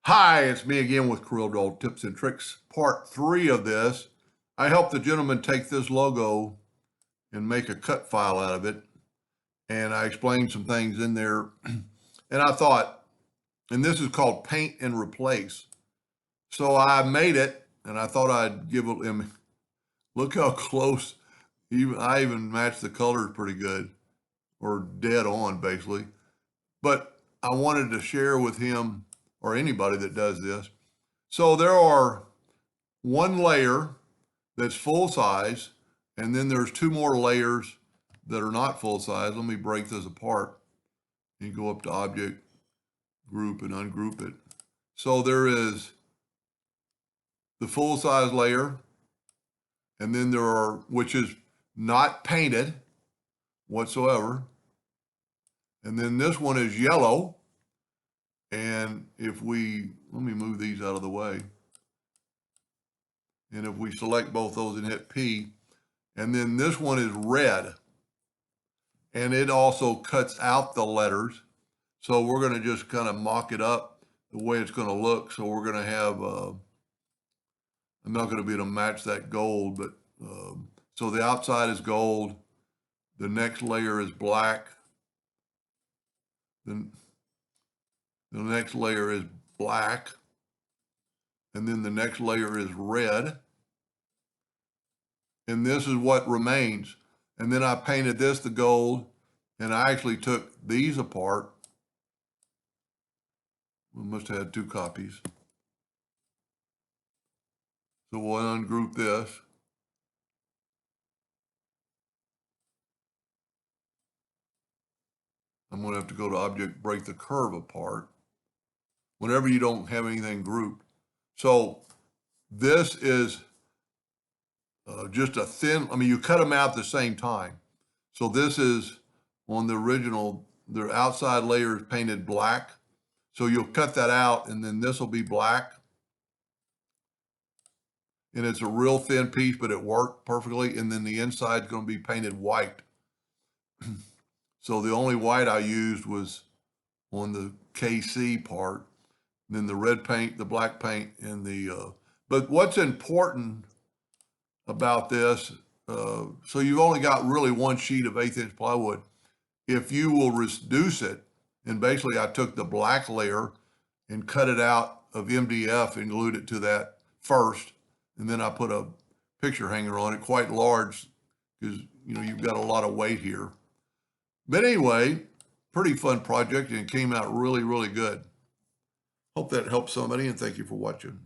Hi, it's me again with CorelDraw Tips and Tricks, part 3 of this. I helped the gentleman take this logo and make a cut file out of it. And I explained some things in there. And I thought, and this is called paint and replace. So I made it and I thought I'd give him, look how close, I even matched the colors pretty good, or dead on basically. But I wanted to share with him or anybody that does this. So there are one layer that's full size, and then there's two more layers that are not full size. Let me break this apart and go up to Object, Group, and ungroup it. So there is the full size layer, and then there are, which is not painted whatsoever. And then this one is yellow. And if we, let me move these out of the way. And if we select both those and hit P, and then this one is red. And it also cuts out the letters. So we're going to just kind of mock it up the way it's going to look. So we're going to have, I'm not going to be able to match that gold, but so the outside is gold. The next layer is black. Then the next layer is black. And then the next layer is red. And this is what remains. And then I painted this the gold, and I actually took these apart. We must have had two copies. So we'll ungroup this. I'm going to have to go to Object, break the curve apart whenever you don't have anything grouped. So this is just a thin, I mean, you cut them out at the same time. So this is on the original, the outside layer is painted black. So you'll cut that out, and then this will be black. And it's a real thin piece, but it worked perfectly. And then the inside is going to be painted white. So the only white I used was on the KC part. Then the red paint, the black paint, and the, but what's important about this, so you've only got really one sheet of 1/8 inch plywood. If you will reduce it, and basically I took the black layer and cut it out of MDF and glued it to that first. And then I put a picture hanger on it, quite large, because you've got a lot of weight here. But anyway, pretty fun project, and it came out really, really good. Hope that helps somebody, and thank you for watching.